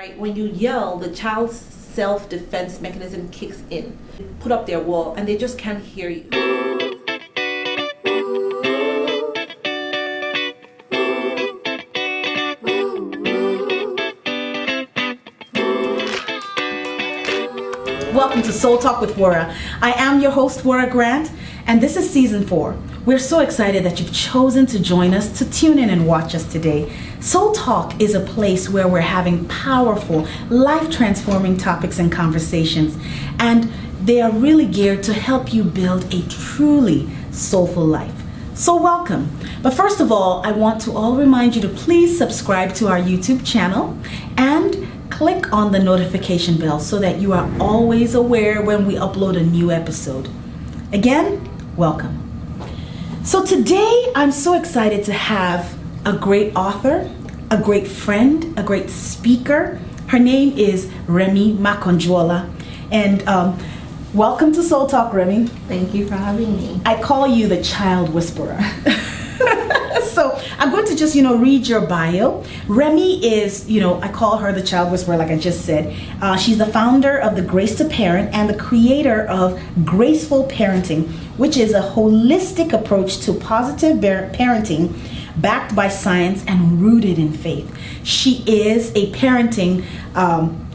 Right? When you yell, the child's self-defense mechanism kicks in. They put up their wall and they just can't hear you. Welcome to Soul Talk with Wura. I am your host, Wura Grant, and this is season 4. We're so excited that you've chosen to join us, to tune in and watch us today. Soul Talk is a place where we're having powerful, life-transforming topics and conversations, and they are really geared to help you build a truly soulful life. So welcome. But first of all, I want to all remind you to please subscribe to our YouTube channel and click on the notification bell so that you are always aware when we upload a new episode. Again, welcome. So today I'm so excited to have a great author, a great friend, a great speaker. Her name is Remi Makanjuola. And welcome to Soul Talk, Remi. Thank you for having me. I call you the child whisperer. So I'm going to just, read your bio. Remi is, I call her the child whisperer, like I just said. She's the founder of the Grace to Parent and the creator of Graceful Parenting, which is a holistic approach to positive parenting backed by science and rooted in faith. She is a parenting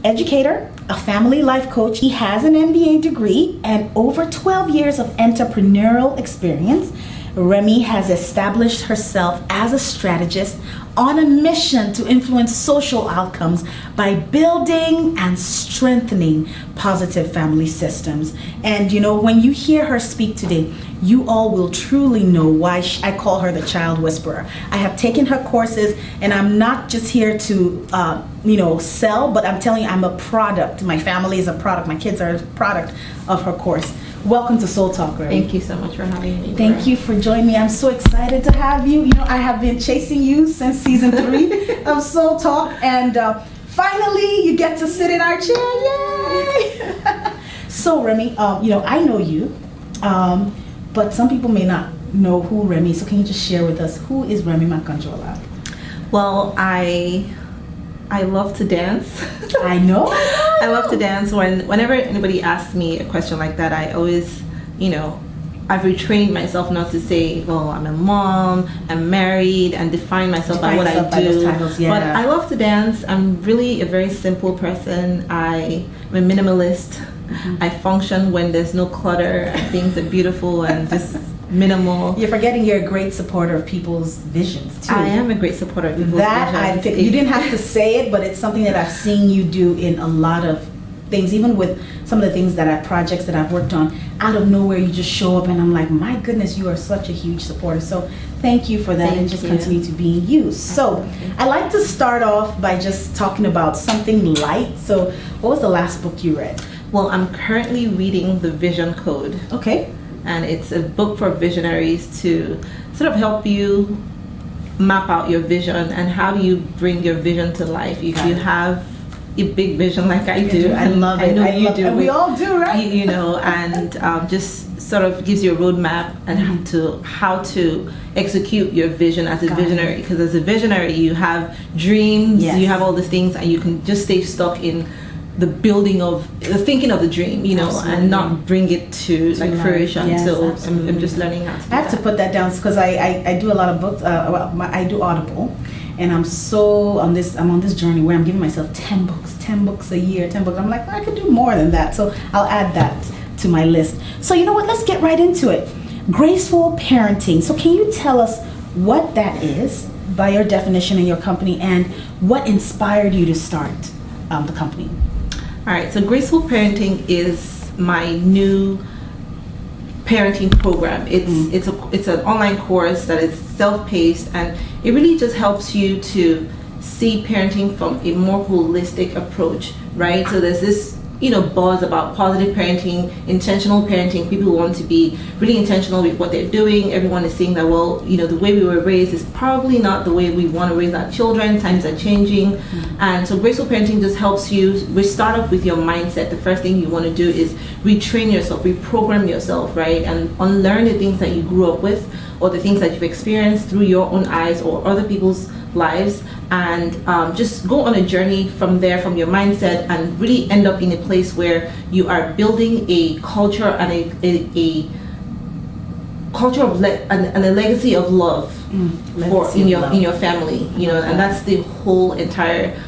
educator, a family life coach. She has an MBA degree and over 12 years of entrepreneurial experience. Remi has established herself as a strategist on a mission to influence social outcomes by building and strengthening positive family systems. And when you hear her speak today, you all will truly know why I call her the child whisperer. I have taken her courses, and I'm not just here to sell, but I'm telling you, I'm a product. My family is a product. My kids are a product of her course. Welcome to Soul Talk, Remi. Thank you so much for having me. Thank you for joining me. I'm so excited to have you. I have been chasing you since season 3 of Soul Talk, and finally you get to sit in our chair. Yay! So, Remi, I know you, but some people may not know who Remi is. So can you just share with us, who is Remi Makanjuola? Well, I love to dance. I know. I love to dance. Whenever anybody asks me a question like that, I always, I've retrained myself not to say, well, I'm a mom, I'm married, and define myself by what I do. Titles, yeah. But I love to dance. I'm really a very simple person. I'm a minimalist. Mm-hmm. I function when there's no clutter and things are beautiful and just minimal. You're forgetting you're a great supporter of people's visions too. I am a great supporter of people's visions. You didn't have to say it, but it's something that I've seen you do in a lot of things, even with some of the things projects that I've worked on. Out of nowhere, you just show up, and I'm like, my goodness, you are such a huge supporter. So thank you for that, and just continue to be you. So I like to start off by just talking about something light. So what was the last book you read? Well, I'm currently reading The Vision Code. Okay. And it's a book for visionaries to sort of help you map out your vision and how do you bring your vision to life. If you have a big vision like I do, I love it. I know you do. And we all do, right? And just sort of gives you a roadmap and how to execute your vision as a visionary. Because as a visionary, you have dreams, you have all these things, and you can just stay stuck in the thinking of the dream, Absolutely. and not bring it to fruition. Yes, so absolutely. I'm just learning how to do I have to put that down because I do a lot of books. I do Audible, and I'm on this journey where I'm giving myself 10 books a year, 10 books. I'm like, I could do more than that, so I'll add that to my list. So you know what? Let's get right into it. Graceful parenting. So can you tell us what that is by your definition in your company, and what inspired you to start the company? All right, so Graceful Parenting is my new parenting program. It's an online course that is self-paced, and it really just helps you to see parenting from a more holistic approach, right? So there's this buzz about positive parenting, intentional parenting. People want to be really intentional with what they're doing. Everyone is saying that, the way we were raised is probably not the way we want to raise our children. Times are changing. Mm-hmm. And so Graceful Parenting just helps you. We start off with your mindset. The first thing you want to do is retrain yourself, reprogram yourself, right? And unlearn the things that you grew up with, or the things that you've experienced through your own eyes or other people's lives, and just go on a journey from there, from your mindset, and really end up in a place where you are building a culture and a culture of and a legacy of love for in your family, you know. And that's the whole entire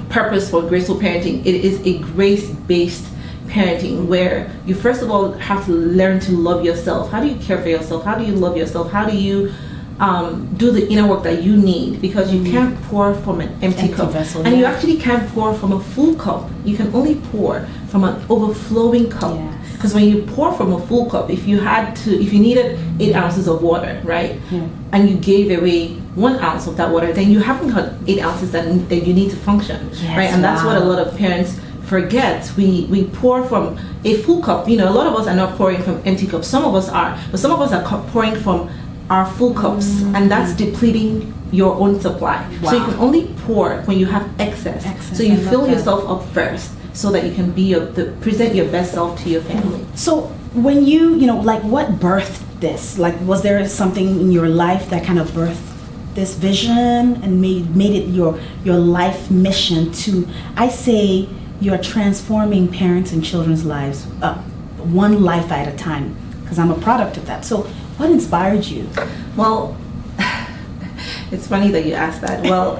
purpose for Graceful Parenting. It is a grace-based parenting where you first of all have to learn to love yourself. How do you care for yourself? How do you love yourself? How do you do the inner work that you need? Because you can't pour from an empty cup vessel, and you actually can't pour from a full cup. You can only pour from an overflowing cup. Because when you pour from a full cup, if you needed 8 ounces of water, right, and you gave away 1 ounce of that water, then you haven't got 8 ounces that you need to function, right? And that's what a lot of parents forget. We pour from a full cup. You know, a lot of us are not pouring from empty cups. Some of us are, but some of us are pouring from our full cups, and that's depleting your own supply. So you can only pour when you have excess. So you fill yourself up first, so that you can be present your best self to your family. So when you know, like, what birthed this? Like, was there something in your life that kind of birthed this vision and made it your life mission to, I say, you're transforming parents and children's lives, one life at a time, because I'm a product of that. So what inspired you? Well, it's funny that you asked that. Well,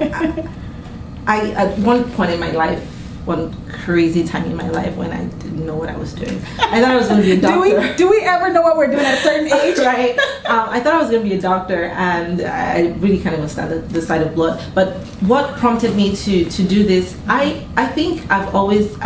I at one point in my life, one crazy time in my life when I didn't know what I was doing, I thought I was going to be a doctor. do we ever know what we're doing at a certain age? Right. I thought I was going to be a doctor, and I really kind of was at the sight of blood. But what prompted me to do this? I think I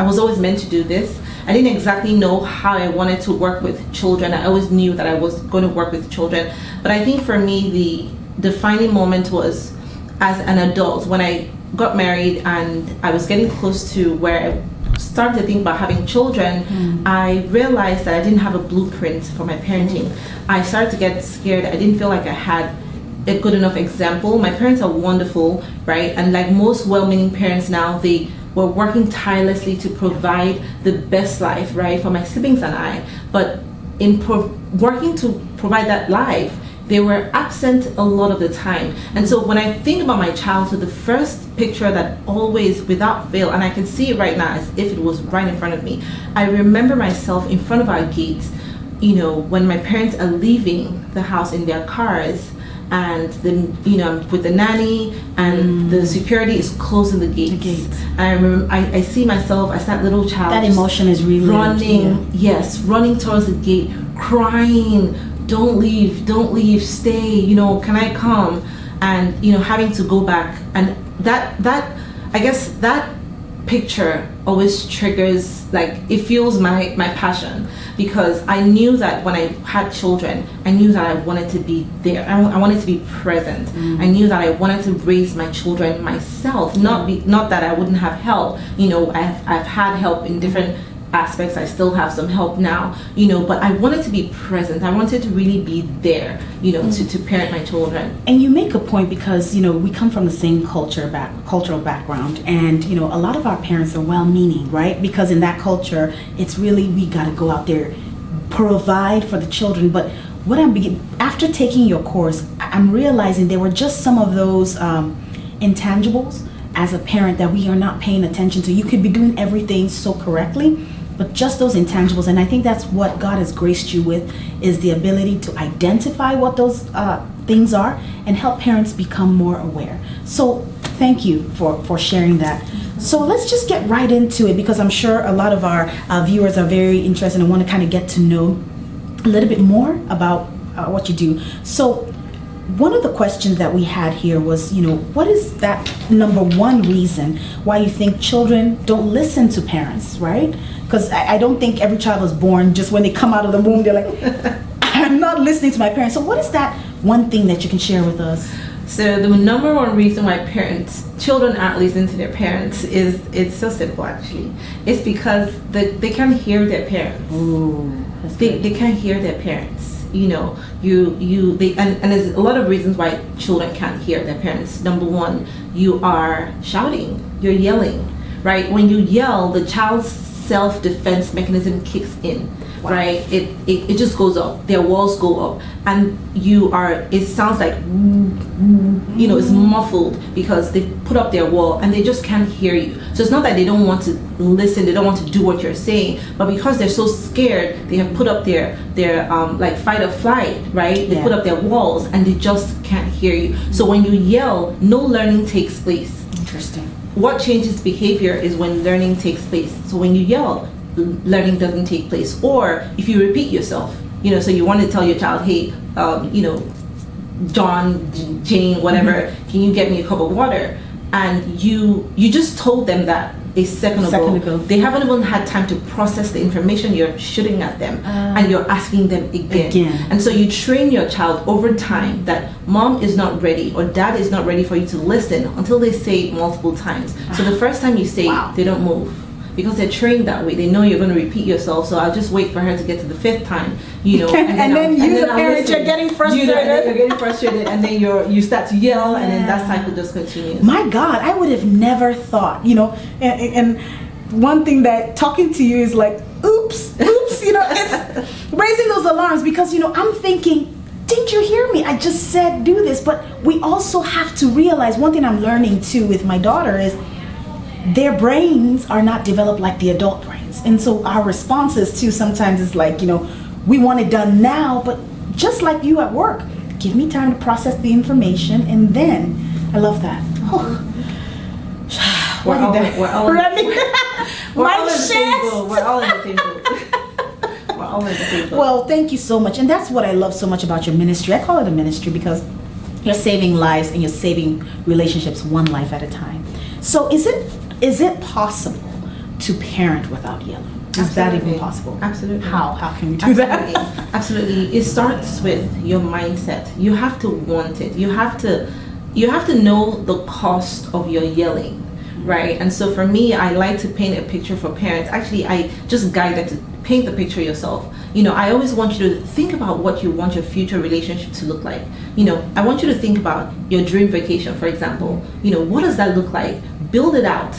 was always meant to do this. I didn't exactly know how I wanted to work with children. I always knew that I was going to work with children. But I think for me, the defining moment was as an adult when I got married and I was getting close to where I started to think about having children. I realized that I didn't have a blueprint for my parenting. I started to get scared. I didn't feel like I had a good enough example. My parents are wonderful, right? And like most well-meaning parents now, they were working tirelessly to provide the best life, right, for my siblings and I. But in working to provide that life, they were absent a lot of the time. And so when I think about my childhood, the first picture that always, without fail, and I can see it right now as if it was right in front of me, I remember myself in front of our gates, you know, when my parents are leaving the house in their cars, and then, you know, with the nanny and the security is closing the gates. I remember I see myself as that little child. That emotion is really running, running towards the gate, crying, don't leave, stay, you know, can I come? And, you know, having to go back. And that I guess that picture always triggers, like, it fuels my passion, because I knew that when I had children, I knew that I wanted to be there. I wanted to be present. I knew that I wanted to raise my children myself, not that I wouldn't have help. You know, I've had help in different aspects. I still have some help now, you know, but I wanted to be present. I wanted to really be there, you know, to parent my children. And you make a point, because, you know, we come from the same cultural background, and, you know, a lot of our parents are well-meaning, right? Because in that culture, it's really, we got to go out there, provide for the children. But what after taking your course, I'm realizing there were just some of those intangibles as a parent that we are not paying attention to. You could be doing everything so correctly, but just those intangibles. And I think that's what God has graced you with, is the ability to identify what those things are and help parents become more aware. So thank you for sharing that. So let's just get right into it, because I'm sure a lot of our viewers are very interested and want to kind of get to know a little bit more about what you do. So one of the questions that we had here was, you know, what is that number one reason why you think children don't listen to parents, right? Because I don't think every child is born just when they come out of the womb, they're like, I'm not listening to my parents. So what is that one thing that you can share with us? So the number one reason why children aren't listening to their parents it's so simple, actually. It's because they can't hear their parents. Ooh, they can't hear their parents. You know, and there's a lot of reasons why children can't hear their parents. Number one, you are shouting, you're yelling, right? When you yell, the child self-defense mechanism kicks in. Wow. Right? It just goes up. Their walls go up, and it sounds like, it's muffled because they put up their wall and they just can't hear you. So it's not that they don't want to listen, they don't want to do what you're saying, but because they're so scared, they have put up their like fight or flight, right? They put up their walls and they just can't hear you. So when you yell, no learning takes place. Interesting. What changes behavior is when learning takes place. So when you yell, learning doesn't take place. Or if you repeat yourself, so you want to tell your child, hey, John, Jane, whatever, can you get me a cup of water? And you just told them that a second ago. They haven't even had time to process the information you're shooting at them, and you're asking them again. And so you train your child over time that mom is not ready or dad is not ready for you to listen until they say it multiple times. So the first time you say it, they don't move, because they're trained that way. They know you're going to repeat yourself, so I'll just wait for her to get to the 5th time, and then the parent, you're getting frustrated. You're getting frustrated, and then you start to yell, and then that cycle just continues. My God, I would have never thought, and one thing that talking to you is like, oops, it's raising those alarms, because, I'm thinking, didn't you hear me? I just said do this. But we also have to realize, one thing I'm learning too with my daughter is, their brains are not developed like the adult brains. And so our responses too sometimes is like, we want it done now, but just like you at work, give me time to process the information, and then, I love that. Oh. We're all in the table. Well, thank you so much. And that's what I love so much about your ministry. I call it a ministry because you're saving lives and you're saving relationships one life at a time. So is it possible to parent without yelling? Is that even possible? Absolutely. How can we do that? Absolutely. It starts with your mindset. You have to want it. You have to know the cost of your yelling, right? And so for me, I like to paint a picture for parents. Actually, I just guide them to paint the picture yourself. I always want you to think about what you want your future relationship to look like. I want you to think about your dream vacation, for example. What does that look like? Build it out.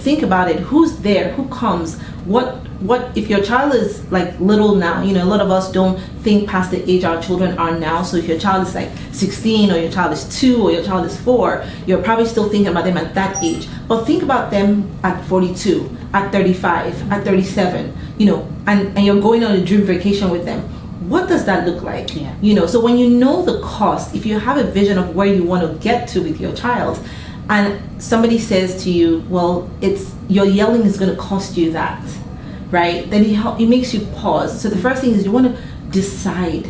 Think about it. Who's there? Who comes? What if your child is like little now? A lot of us don't think past the age our children are now. So if your child is like 16, or your child is 2, or your child is 4, you're probably still thinking about them at that age. But think about them at 42, at 35, at 37, and you're going on a dream vacation with them. What does that look like? Yeah. So when you know the cost, if you have a vision of where you want to get to with your child, and somebody says to you, well, your yelling is going to cost you that, right? Then it makes you pause. So the first thing is you want to decide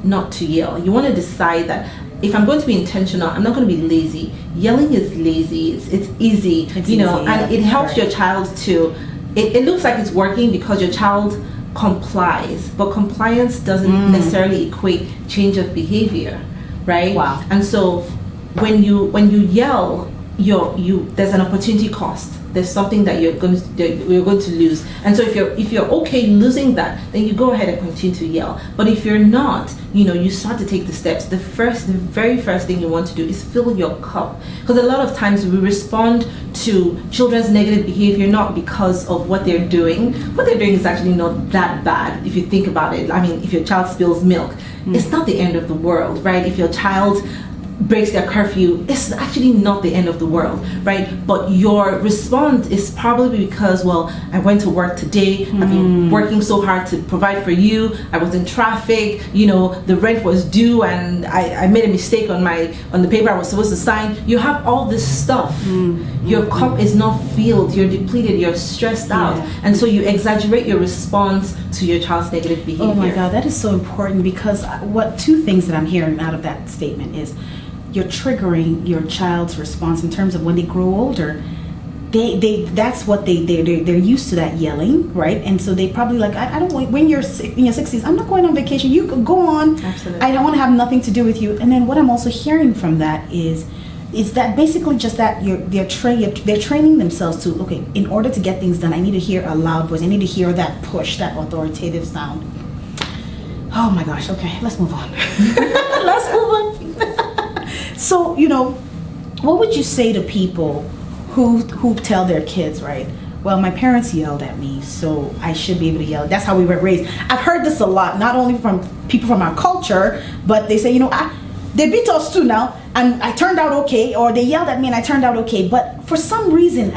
not to yell. You want to decide that if I'm going to be intentional, I'm not going to be lazy. Yelling is lazy. It's easy, and it helps your child to. It looks like it's working because your child complies, but compliance doesn't necessarily equate change of behavior, right? Wow. And so when you yell, there's an opportunity cost. There's something that you're going to lose. And so if you're okay losing that, then you go ahead and continue to yell. But if you're not, you start to take the steps. The very first thing you want to do is fill your cup. Because a lot of times we respond to children's negative behavior not because of what they're doing. What they're doing is actually not that bad if you think about it. I mean, if your child spills milk, it's not the end of the world, right? If your child breaks their curfew, it's actually not the end of the world, right? But your response is probably because, well, I went to work today, I've been working so hard to provide for you, I was in traffic, the rent was due, and I made a mistake on the paper I was supposed to sign. You have all this stuff. Your cup is not filled, you're depleted, you're stressed out, and so you exaggerate your response to your child's negative behavior. Oh my God, that is so important, because two things that I'm hearing out of that statement is you're triggering your child's response in terms of when they grow older. That's what they're used to, that yelling, right? And so they probably like, I don't want, when you're in your 60s, I'm not going on vacation, you can go on. Absolutely. I don't want to have nothing to do with you. And then what I'm also hearing from that is that basically just that they're training themselves to, okay, in order to get things done, I need to hear a loud voice, I need to hear that push, that authoritative sound. Oh my gosh, okay, let's move on. Let's move on. So, what would you say to people who tell their kids, right, well, my parents yelled at me, so I should be able to yell. That's how we were raised. I've heard this a lot, not only from people from our culture, but they say, they beat us too now, and I turned out okay, or they yelled at me and I turned out okay. But for some reason,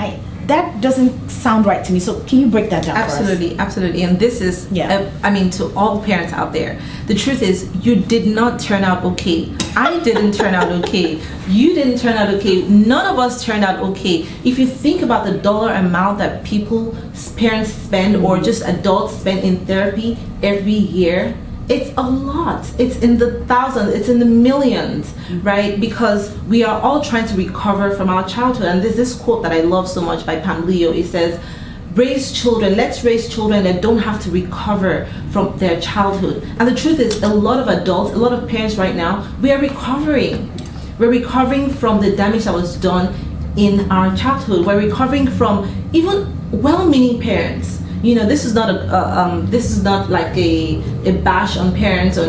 that doesn't sound right to me. So can you break that down for us? Absolutely. And this is, to all parents out there, the truth is you did not turn out okay. I didn't turn out okay. You didn't turn out okay. None of us turned out okay. If you think about the dollar amount that parents spend or just adults spend in therapy every year, it's a lot. It's in the thousands, it's in the millions, right? Because we are all trying to recover from our childhood. And there's this quote that I love so much by Pam Leo. It says, let's raise children that don't have to recover from their childhood. And the truth is, a lot of adults, a lot of parents right now, we are recovering. We're recovering from the damage that was done in our childhood. We're recovering from even well-meaning parents. This is not like a bash on parents, or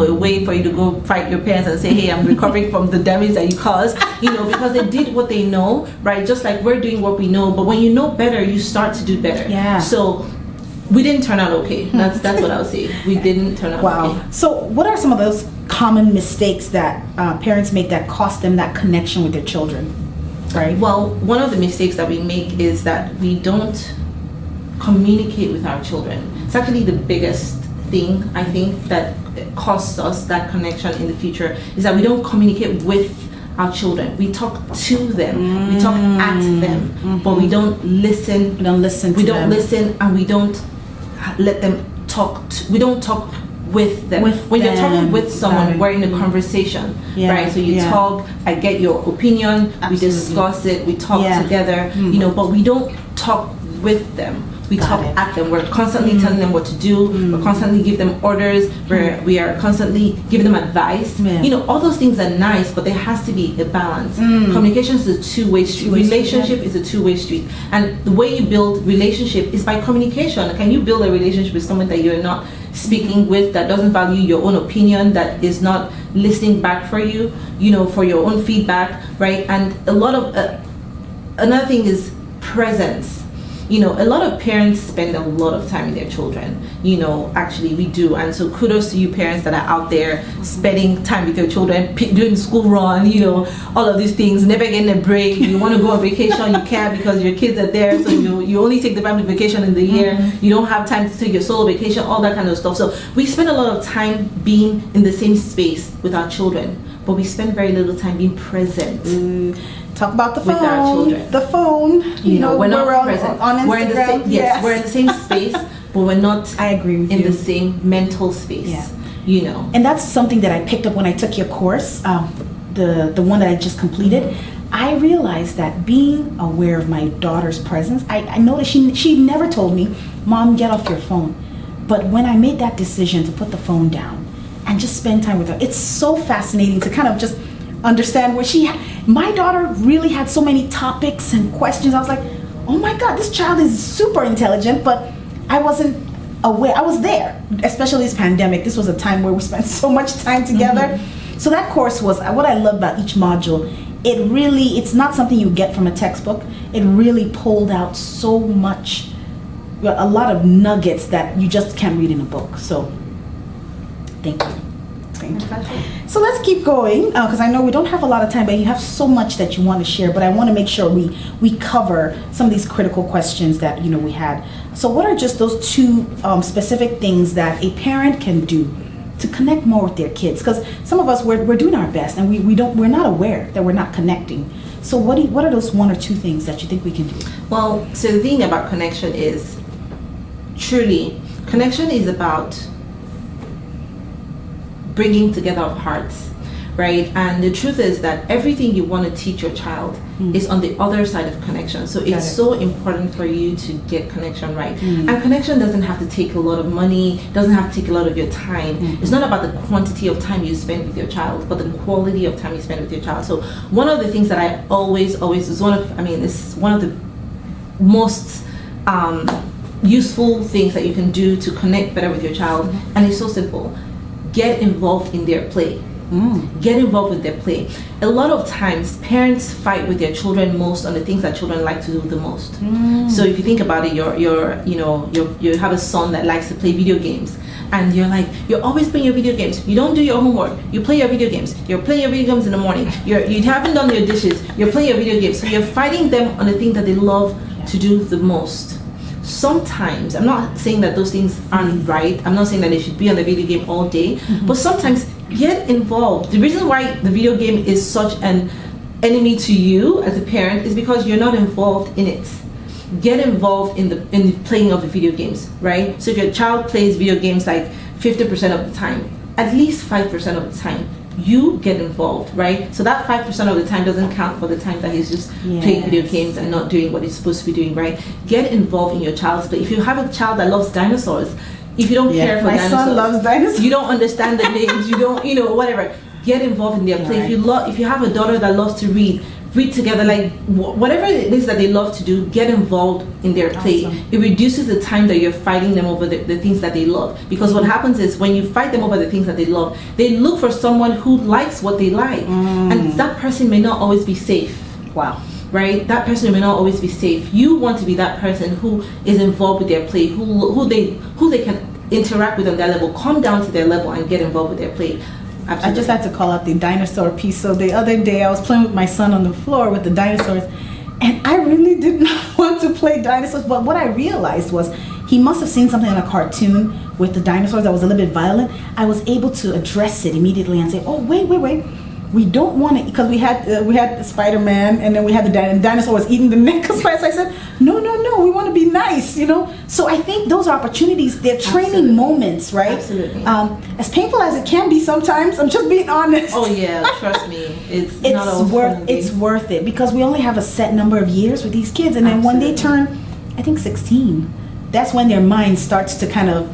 a way for you to go fight your parents and say, hey, I'm recovering from the damage that you caused, because they did what they know, right? Just like we're doing what we know, but when you know better, you start to do better. Yeah. So we didn't turn out okay. That's what I would say. We didn't turn out okay. Wow. So what are some of those common mistakes that parents make that cost them that connection with their children? Right. Well, one of the mistakes that we make is that we don't communicate with our children. It's actually the biggest thing, I think, that costs us that connection in the future, is that we don't communicate with our children. We talk to them, we talk at them, but we don't listen. We don't listen and we don't let them talk. We don't talk with them. When you're talking with someone, we're in a conversation, right? So you talk, I get your opinion, we discuss it, we talk together, but we don't talk with them. We talk at them. We're constantly telling them what to do. We're constantly giving them orders. We are constantly giving them advice. All those things are nice, but there has to be a balance. Communication is a two-way street. Relationship is a two-way street. And the way you build relationship is by communication. Can you build a relationship with someone that you're not speaking with, that doesn't value your own opinion, that is not listening back for you, for your own feedback, right? And a lot of, another thing is presence. A lot of parents spend a lot of time with their children. Actually we do. And so kudos to you parents that are out there spending time with your children, doing school run, all of these things, never getting a break. You want to go on vacation, you can't because your kids are there. So you only take the family vacation in the year. You don't have time to take your solo vacation, all that kind of stuff. So we spend a lot of time being in the same space with our children, but we spend very little time being present. Talk about the phone. With our children. The phone. We're not present. On Instagram. We're in the same, we're in the same space, but we're not. I agree with in you. the same mental space. Yeah. And that's something that I picked up when I took your course, the one that I just completed. I realized that being aware of my daughter's presence, I noticed she never told me, Mom, get off your phone. But when I made that decision to put the phone down and just spend time with her, it's so fascinating to kind of just understand what my daughter really had so many topics and questions. I was like, oh my God, this child is super intelligent, but I wasn't aware. I was there, especially this pandemic. This was a time where we spent so much time together. So that course was, what I love about each module, it's not something you get from a textbook. It really pulled out so much, a lot of nuggets that you just can't read in a book. So thank you. So let's keep going, because I know we don't have a lot of time, but you have so much that you want to share, but I want to make sure we cover some of these critical questions that we had. So what are just those two specific things that a parent can do to connect more with their kids? Because some of us, we're doing our best and we're not aware that we're not connecting. So what are those one or two things that you think we can do? Well, so the thing about connection is, truly, connection is about bringing together of hearts, right? And the truth is that everything you want to teach your child is on the other side of connection. So it's so important for you to get connection right. And connection doesn't have to take a lot of money, doesn't have to take a lot of your time. It's not about the quantity of time you spend with your child, but the quality of time you spend with your child. So one of the things that I always is one of the most useful things that you can do to connect better with your child, and it's so simple. Get involved in their play. Get involved with their play. A lot of times, parents fight with their children most on the things that children like to do the most. So if you think about it, you have a son that likes to play video games, and you're always playing your video games. You don't do your homework. You play your video games. You're playing your video games in the morning. You haven't done your dishes. You're playing your video games. So you're fighting them on the thing that they love to do the most. Sometimes, I'm not saying that those things aren't right. I'm not saying that they should be on the video game all day. But sometimes, get involved. The reason why the video game is such an enemy to you as a parent is because you're not involved in it. Get involved in the playing of the video games, right? So if your child plays video games like 50% of the time, at least 5% of the time, you get involved, right? So that 5% of the time doesn't count for the time that he's just playing video games and not doing what he's supposed to be doing, right? Get involved in your child's play. If you have a child that loves dinosaurs, if you don't care for dinosaurs, my son loves dinosaurs. You don't understand the names, you don't, whatever. Get involved in their play. Right. If you have a daughter that loves to read together, like whatever it is that they love to do, get involved in their play. Awesome. It reduces the time that you're fighting them over the things that they love. Because what happens is when you fight them over the things that they love, they look for someone who likes what they like. And that person may not always be safe. Wow. Right? That person may not always be safe. You want to be that person who is involved with their play, who they can interact with on their level, come down to their level and get involved with their play. Absolutely. I just had to call out the dinosaur piece. So the other day I was playing with my son on the floor with the dinosaurs, and I really did not want to play dinosaurs. But what I realized was he must have seen something in a cartoon with the dinosaurs that was a little bit violent. I was able to address it immediately and say, oh, wait. We don't want it, because we had Spider-Man, and then we had the dinosaur was eating the neck of Spider. So I said, no, we want to be nice, So I think those are opportunities. They're training moments, right? Absolutely. As painful as it can be sometimes, I'm just being honest. Oh yeah, trust me, it's not always it's worth it, because we only have a set number of years with these kids, and then when they turn, I think 16. That's when their mind starts to kind of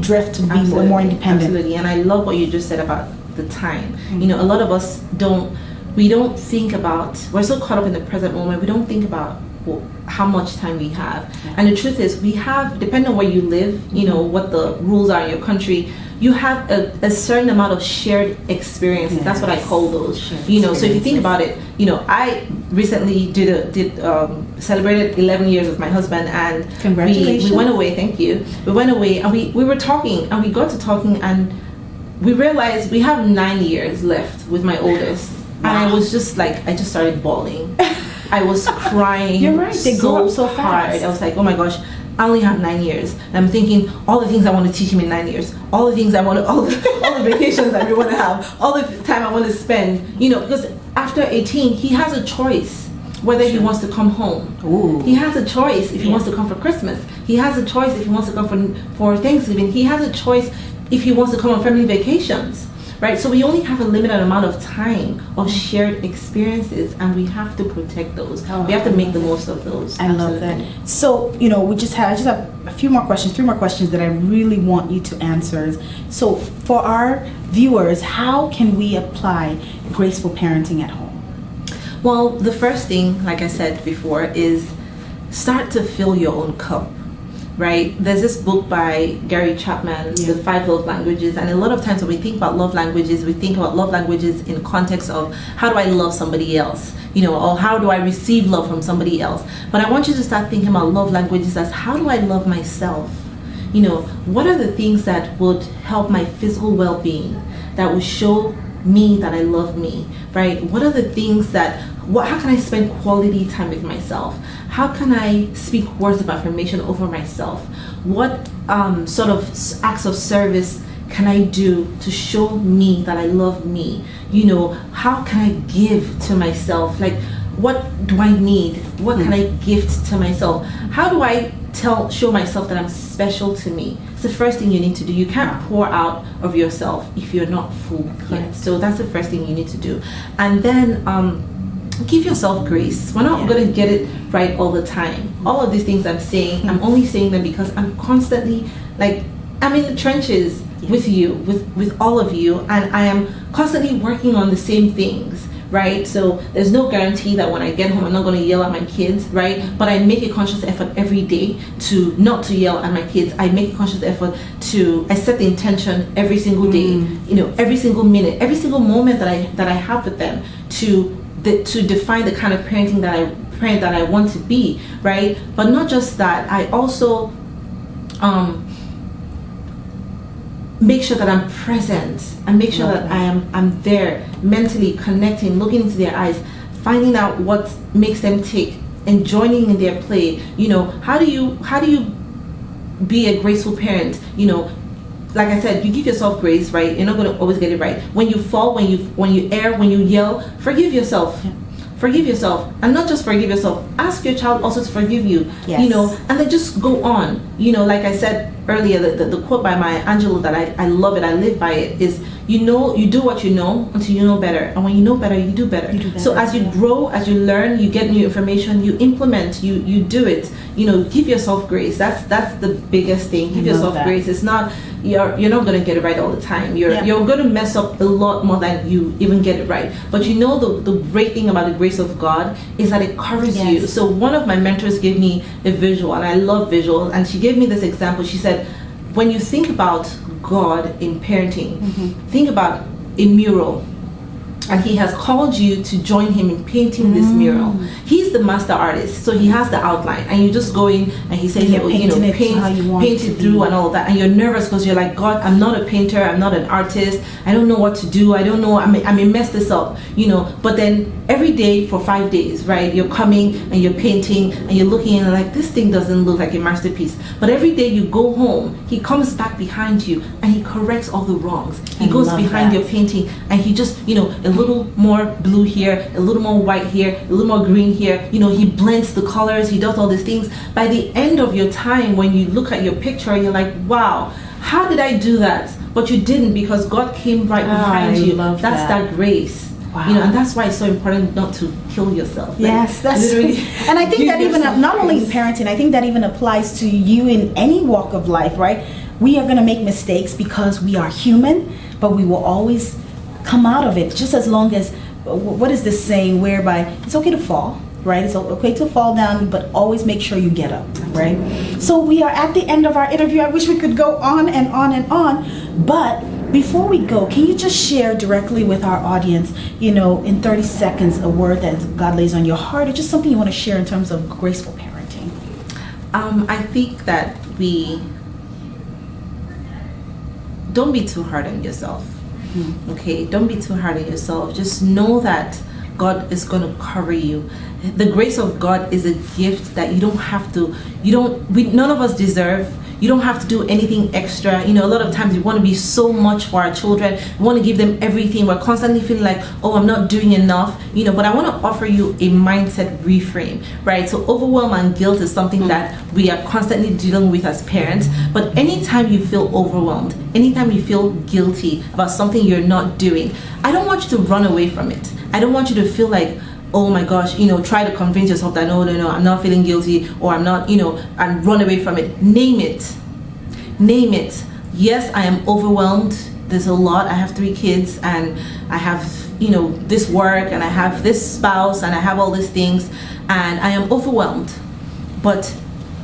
drift to be more independent. Absolutely, and I love what you just said about the time. A lot of us don't think about, we're so caught up in the present moment, we don't think about how much time we have. And the truth is, we have, depending on where you live, what the rules are in your country, you have a certain amount of shared experiences. Yes. That's what I call those. So if you think about it, I recently celebrated 11 years with my husband, and congratulations. We went away. Thank you. We went away, and we were talking, and we got to talking, and we realized we have 9 years left with my oldest. Wow. And I was just like, I just started bawling. I was crying. You're right, they grow up so hard. fast. I was like, oh my gosh, I only have 9 years. And I'm thinking all the things I want to teach him in 9 years, all the things I want to, all the vacations that we want to have, all the time I want to spend, because after 18, he has a choice whether he wants to come home. Ooh. He has a choice if he wants to come for Christmas. He has a choice if he wants to come for Thanksgiving. He has a choice if he wants to come on family vacations, right? So we only have a limited amount of time of shared experiences, and we have to protect those. We have to make the most of those. I love that. So, I just have a few more questions, 3 more questions that I really want you to answer. So for our viewers, how can we apply graceful parenting at home? Well, the first thing, like I said before, is start to fill your own cup. Right? There's this book by Gary Chapman, The 5 Love Languages, and a lot of times when we think about love languages, we think about love languages in context of how do I love somebody else, or how do I receive love from somebody else. But I want you to start thinking about love languages as how do I love myself? What are the things that would help my physical well-being, that would show me that I love me, right? What are the things how can I spend quality time with myself? How can I speak words of affirmation over myself? What sort of acts of service can I do to show me that I love me? How can I give to myself? Like, what do I need? What can I gift to myself? How do I show myself that I'm special to me? It's the first thing you need to do. You can't pour out of yourself if you're not full yet. So that's the first thing you need to do. And then give yourself grace. We're not going to get it right all the time. All of these things I'm saying, I'm only saying them because I'm constantly, I'm in the trenches with you, with all of you, and I am constantly working on the same things, right? So there's no guarantee that when I get home I'm not going to yell at my kids, right? But I make a conscious effort every day to not to yell at my kids. I make a conscious effort I set the intention every single day, every single minute, every single moment that I have with them to define the kind of parenting that I want to be, right? But not just that, I also make sure that I'm present and make sure that I'm there mentally, connecting, looking into their eyes, finding out what makes them tick and joining in their play. How do you be a graceful parent? Like I said, you give yourself grace, right? You're not going to always get it right. When you fall, when you err, when you yell, forgive yourself. Yeah. Forgive yourself, and not just forgive yourself. Ask your child also to forgive you. Yes. And then just go on. Like I said earlier, the quote by Maya Angelou that I love it, I live by it, is you do what you know until you know better, and when you know better, you do better. So as you grow, as you learn, you get new information, you implement, you do it. Give yourself grace. That's the biggest thing. Give yourself grace. It's not you're not going to get it right all the time. You're going to mess up a lot more than you even get it right. But the great thing about the grace of God is that it covers you. So one of my mentors gave me a visual, and I love visuals, and she gave me this example. She said, when you think about God in parenting, think about a mural, and he has called you to join him in painting this mural. He's the master artist, so he has the outline, and you just go in and he says, paint it through and all of that, and you're nervous because you're like, God, I'm not a painter, I'm not an artist, I don't know what to do, I don't know, I may mess this up, but then every day for 5 days, right, you're coming and you're painting and you're looking and like, this thing doesn't look like a masterpiece. But every day you go home, he comes back behind you and he corrects all the wrongs. He goes behind your painting and he just, a little more blue here, a little more white here, a little more green here, he blends the colors, he does all these things. By the end of your time, when you look at your picture, you're like, wow, how did I do that? But you didn't, because God came right behind you. That's that grace. Wow. And that's why it's so important not to kill yourself. Yes, that's and I think that even not only in parenting, I think that even applies to you in any walk of life, right? We are going to make mistakes because we are human, but we will always come out of it, just as long as, what is this saying, whereby it's okay to fall, right? It's okay to fall down, but always make sure you get up, right? So we are at the end of our interview. I wish we could go on and on and on, but before we go, can you just share directly with our audience, in 30 seconds, a word that God lays on your heart, or just something you want to share in terms of graceful parenting? I think that don't be too hard on yourself. Okay, don't be too hard on yourself. Just know that God is going to cover you. The grace of God is a gift that you don't have to, none of us deserve. You don't have to do anything extra. A lot of times we want to be so much for our children. We want to give them everything. We're constantly feeling like, oh, I'm not doing enough. But I want to offer you a mindset reframe, right? So overwhelm and guilt is something that we are constantly dealing with as parents. But anytime you feel overwhelmed, anytime you feel guilty about something you're not doing, I don't want you to run away from it. I don't want you to feel like, oh my gosh, try to convince yourself that no, I'm not feeling guilty, or I'm not, and run away from it. Name it. Yes, I am overwhelmed. There's a lot. I have 3 kids, and I have, this work, and I have this spouse, and I have all these things, and I am overwhelmed. But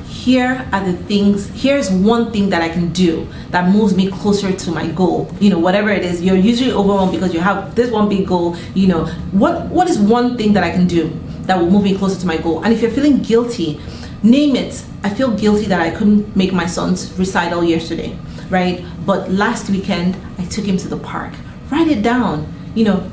here are the things, here's one thing that I can do that moves me closer to my goal. Whatever it is, you're usually overwhelmed because you have this one big goal. What is one thing that I can do that will move me closer to my goal? And if you're feeling guilty, name it. I feel guilty that I couldn't make my son's recital yesterday, right? But last weekend, I took him to the park. Write it down.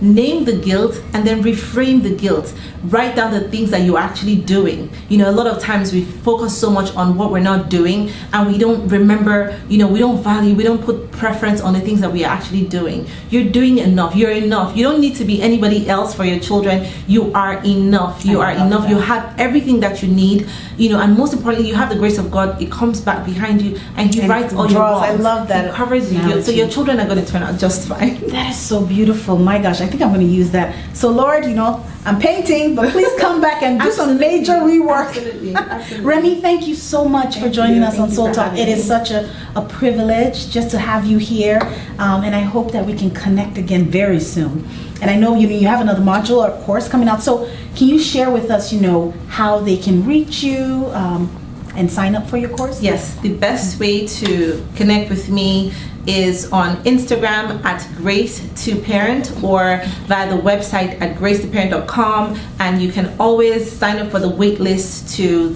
Name the guilt and then reframe the guilt. Write down the things that you're actually doing. A lot of times we focus so much on what we're not doing, and we don't remember, we don't value, we don't put preference on the things that we are actually doing. You're doing enough. You're enough. You don't need to be anybody else for your children. You are enough. You are enough. You have everything that you need, and most importantly, you have the grace of God. It comes back behind you, and He writes all your wrongs. I love that. It covers you. So your children are going to turn out just fine. That is so beautiful. my gosh, I think I'm going to use that. So Lord, I'm painting, but please come back and do some major rework. Absolutely. Remy, thank you so much for joining us on Soul Talk. It is such a privilege just to have you here, and I hope that we can connect again very soon. And I know you have another module or course coming out, so can you share with us, how they can reach you and sign up for your course? Yes, the best way to connect with me is on Instagram at Grace2Parent or via the website at gracetoparent.com, and you can always sign up for the wait list to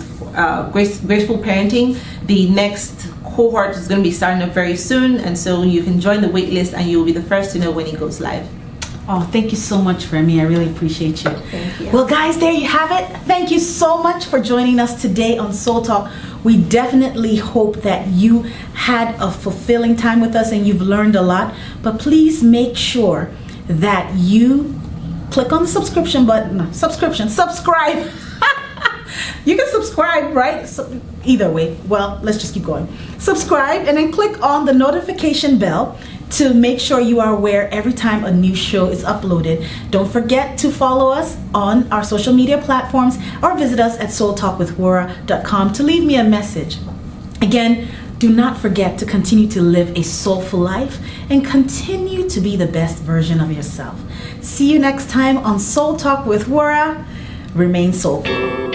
Graceful Parenting. The next cohort is going to be starting up very soon, and so you can join the wait list and you will be the first to know when it goes live. Oh, thank you so much, Remy. I really appreciate you. Thank you. Well, guys, there you have it. Thank you so much for joining us today on Soul Talk. We definitely hope that you had a fulfilling time with us and you've learned a lot. But please make sure that you click on the subscribe. You can subscribe, right? So either way, well, let's just keep going. Subscribe and then click on the notification bell to make sure you are aware every time a new show is uploaded. Don't forget to follow us on our social media platforms or visit us at soultalkwithwura.com to leave me a message. Again, do not forget to continue to live a soulful life and continue to be the best version of yourself. See you next time on Soul Talk with Wura. Remain soulful.